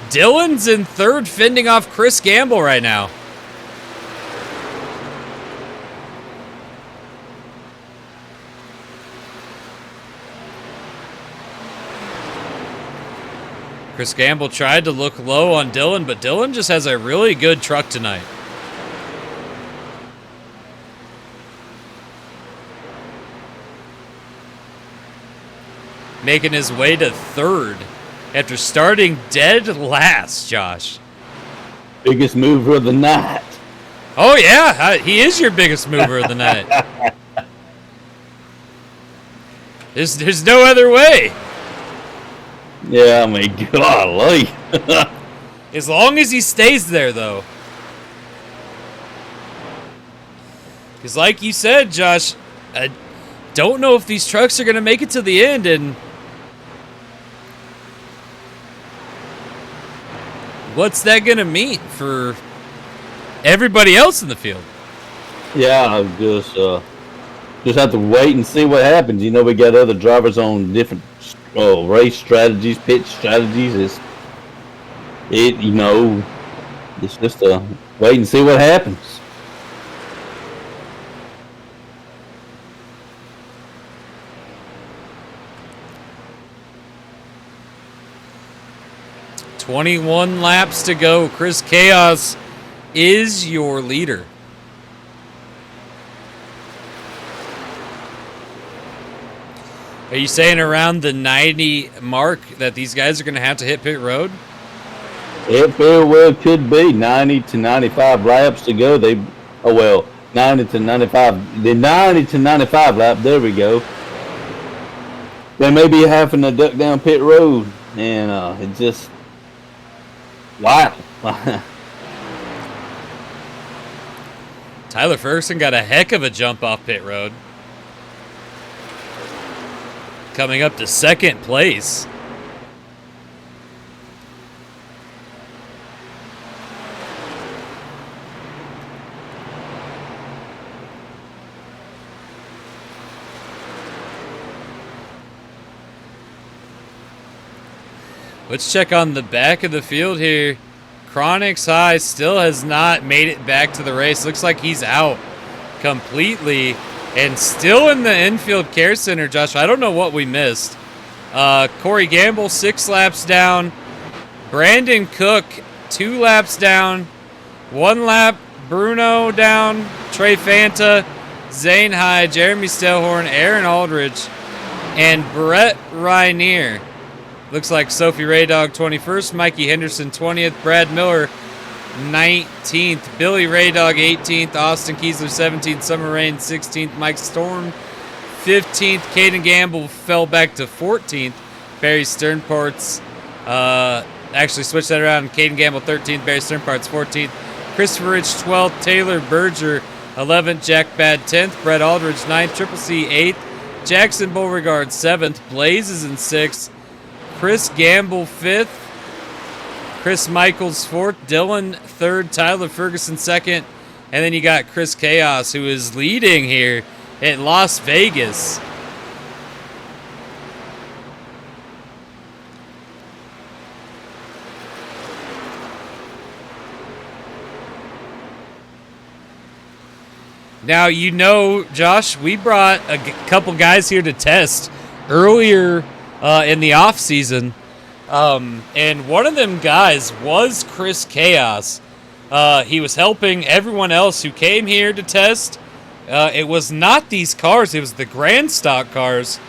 Dylan's in 3rd, fending off Chris Gamble right now. Chris Gamble tried to look low on Dylan, but Dylan just has a really good truck tonight. Making his way to 3rd after starting dead last, Josh. Biggest mover of the night. Oh, yeah. He is your biggest mover of the night. There's no other way. Yeah, I mean, golly. As long as he stays there, though. Because like you said, Josh, I don't know if these trucks are going to make it to the end, and what's that going to mean for everybody else in the field? Yeah, I just have to wait and see what happens. You know, we got other drivers on different race strategies, pit strategies. It's just a wait and see what happens. "21 laps to go. Chris Chaos is your leader." Are you saying around the 90 mark that these guys are going to have to hit pit road? It very well could be 90 to 95 laps to go. 90 to 95. The 90 to 95 lap. There we go. They may be having to duck down pit road, and it just wow. Tyler Ferguson got a heck of a jump off pit road. Coming up to 2nd place. Let's check on the back of the field here. Chronix High still has not made it back to the race. Looks like he's out completely. And still in the infield care center, Josh. I don't know what we missed. Corey Gamble, 6 laps down. Brandon Cook, 2 laps down. 1 lap, Bruno down. Trey Fanta, Zane Hyde, Jeremy Stelhorn, Aaron Aldridge, and Brett Rainier. Looks like Sophie Raydog 21st, Mikey Henderson 20th, Brad Miller 19th, Billy Raydog 18th, Austin Kiesler 17th, Summer Rain 16th, Mike Storm 15th, Caden Gamble fell back to 14th, Barry Sternports Actually, switch that around. Caden Gamble, 13th. Barry Sternparts, 14th. Christopher Rich, 12th. Taylor Berger, 11th. Jack Bad, 10th. Brett Aldridge, 9th. Triple C, 8th. Jackson Beauregard, 7th. Blaze is in 6th. Chris Gamble, 5th. Chris Michaels, 4th. Dylan, 3rd. Tyler Ferguson, 2nd. And then you got Chris Chaos, who is leading here at Las Vegas. Now, you know, Josh, we brought a couple guys here to test earlier in the off season. And one of them guys was Chris Chaos. He was helping everyone else who came here to test. It was not these cars, it was the Grand Stock cars.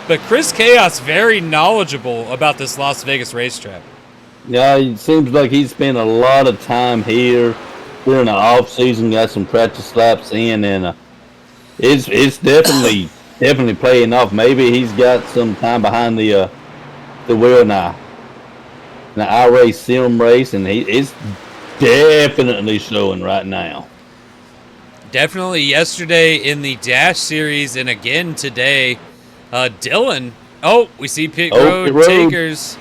But Chris Chaos, very knowledgeable about this Las Vegas racetrack. Yeah, it seems like he spent a lot of time here during the off season, got some practice laps in, and it's definitely paying off. Maybe he's got some time behind the wheel now. The iRace Sim race, and it's definitely showing right now. Definitely yesterday in the Dash Series, and again today. Dylan. Oh, we see pit road takers.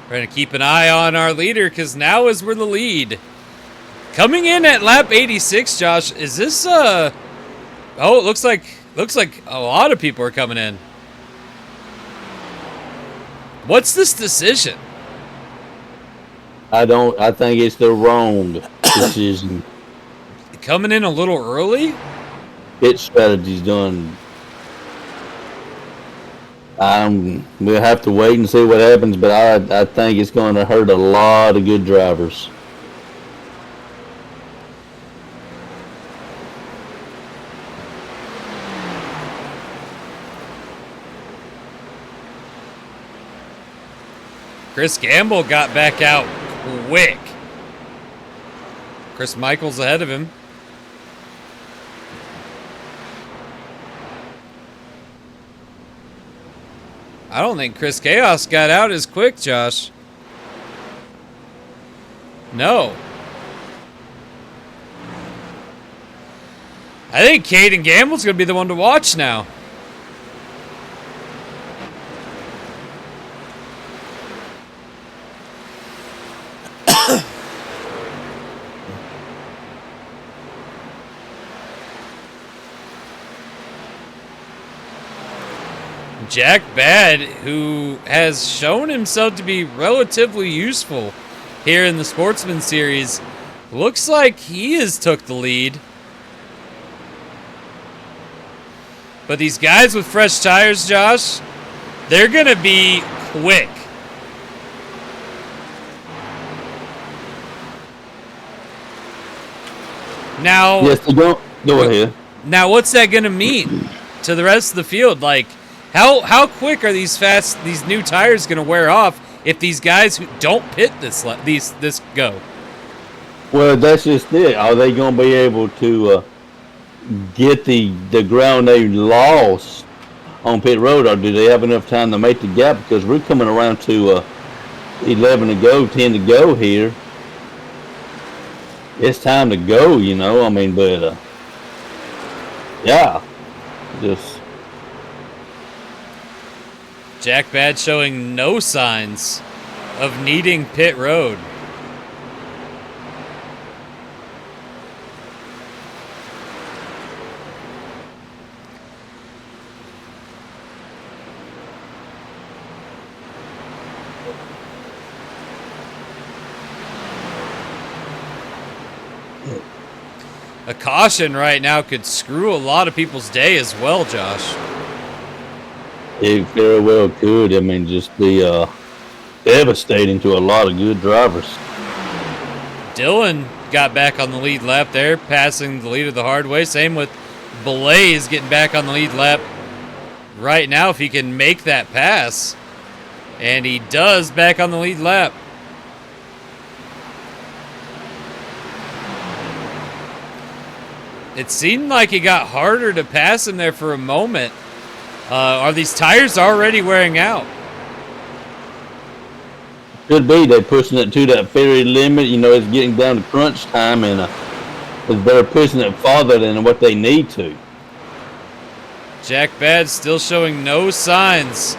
We're going to keep an eye on our leader because now is we're the lead. Coming in at lap 86, Josh, is this oh, it looks like a lot of people are coming in. What's this decision? I think it's the wrong decision. Coming in a little early? Pit strategy's done. We'll have to wait and see what happens, but I think it's going to hurt a lot of good drivers. Chris Gamble got back out quick. Chris Michaels ahead of him. I don't think Chris Chaos got out as quick, Josh. No. I think Caden Gamble's going to be the one to watch now. Jack Bad, who has shown himself to be relatively useful here in the Sportsman Series, looks like he has took the lead. But these guys with fresh tires, Josh, they're going to be quick. Now, yes, go ahead. Now, what's that going to mean to the rest of the field? Like, how quick are these new tires going to wear off if these guys who don't pit this go? Well, that's just it. Are they going to be able to get the ground they lost on pit road, or do they have enough time to make the gap? Because we're coming around to 11 to go, 10 to go here. It's time to go, you know. I mean, but yeah, just. Jack Bad showing no signs of needing pit road. A caution right now could screw a lot of people's day as well, Josh. It very well could. I mean, just be devastating to a lot of good drivers. Dylan got back on the lead lap there, passing the leader the hard way. Same with Blaze getting back on the lead lap right now if he can make that pass. And he does back on the lead lap. It seemed like it got harder to pass him there for a moment. Are these tires already wearing out? Could be they're pushing it to that very limit. You know, it's getting down to crunch time, and they're pushing it farther than what they need to. Jack Bad still showing no signs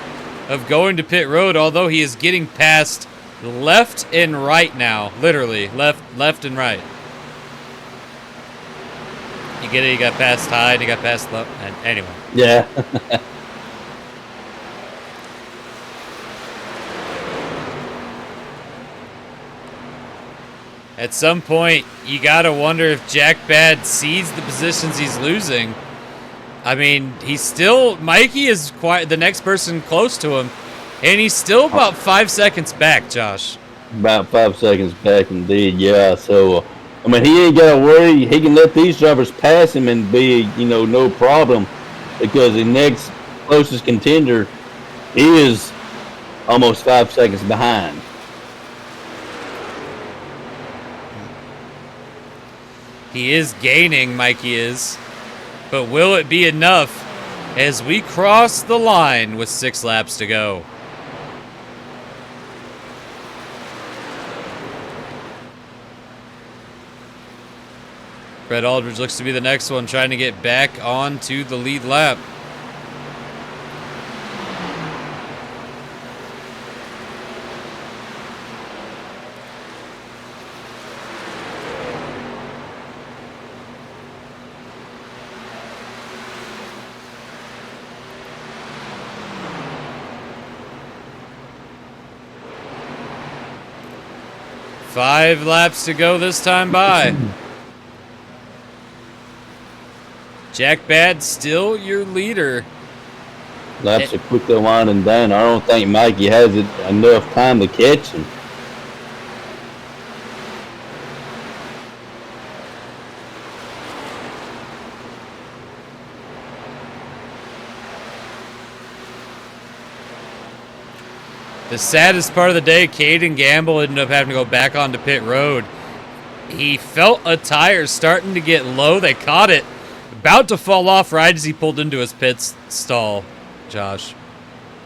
of going to pit road, although he is getting past left and right now. Literally, left and right. You get it? He got past high and he got past left. Anyway. Yeah. At some point, you gotta wonder if Jack Bad sees the positions he's losing. I mean, he's still... Mikey is quite the next person close to him, and he's still about 5 seconds back, Josh. About 5 seconds back, indeed, yeah. So, I mean, he ain't got to worry. He can let these drivers pass him and be, you know, no problem, because the next closest contender is almost 5 seconds behind. He is gaining, Mikey is. But will it be enough as we cross the line with 6 laps to go? Brett Aldridge looks to be the next one, trying to get back onto the lead lap. Five laps to go this time by. Jack Bad still your leader. Laps are quickly winding down. I don't think Mikey has enough time to catch him. The saddest part of the day, Caden Gamble ended up having to go back onto pit road. He felt a tire starting to get low. They caught it, about to fall off right as he pulled into his pit stall, Josh.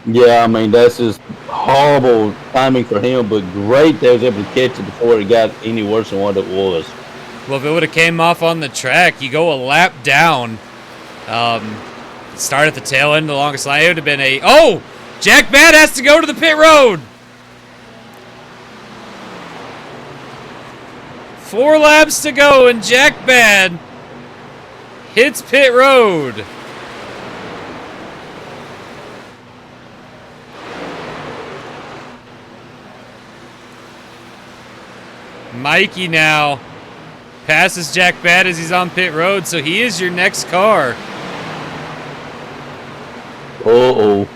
Yeah, I mean, that's just horrible timing for him, but great they was able to catch it before it got any worse than what it was. Well, if it would have came off on the track, you go a lap down, start at the tail end of the longest line, it would have been a... Oh! Jack Bad has to go to the pit road. 4 laps to go, and Jack Bad hits pit road. Mikey now passes Jack Bad as he's on pit road, so he is your next car. Uh-oh.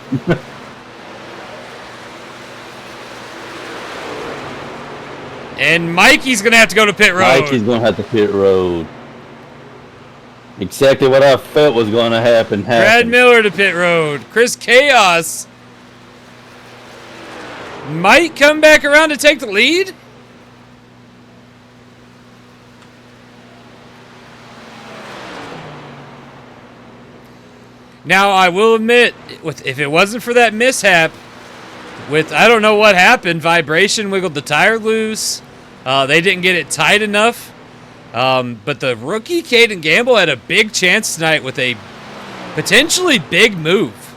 And Mikey's going to have to go to pit road. Mikey's going to have to pit road. Exactly what I felt was going to happen. Brad Miller to pit road. Chris Chaos might come back around to take the lead. Now, I will admit, if it wasn't for that mishap, I don't know what happened, vibration wiggled the tire loose. They didn't get it tight enough. But the rookie, Caden Gamble, had a big chance tonight with a potentially big move.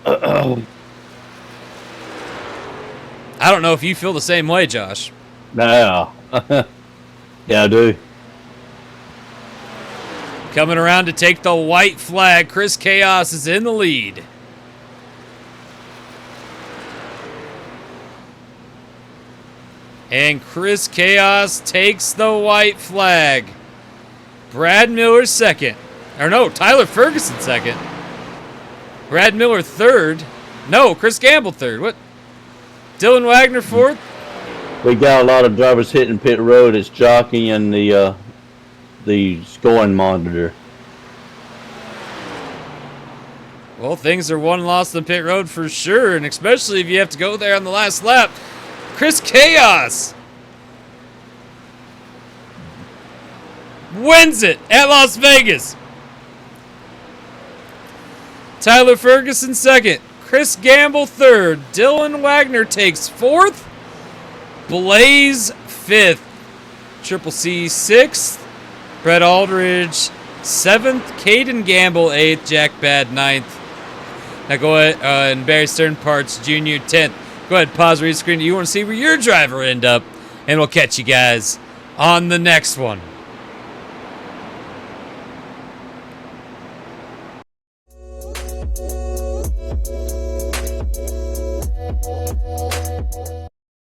I don't know if you feel the same way, Josh. No. Yeah, I do. Coming around to take the white flag, Chris Chaos is in the lead. And Chris Chaos takes the white flag. Brad Miller second. Or no, Tyler Ferguson second. Brad Miller third. No, Chris Gamble third. What? Dylan Wagner fourth. We got a lot of drivers hitting pit road. It's jockeying the scoring monitor. Well, things are one loss on pit road for sure, and especially if you have to go there on the last lap. Chris Chaos wins it at Las Vegas. Tyler Ferguson second. Chris Gamble third. Dylan Wagner takes fourth. Blaze fifth. Triple C sixth. Brett Aldridge seventh. Caden Gamble eighth. Jack Bad ninth. Now go ahead, and Barry Stern Parts Jr. 10th. Go ahead, pause, read screen. You want to see where your driver will end up, and we'll catch you guys on the next one.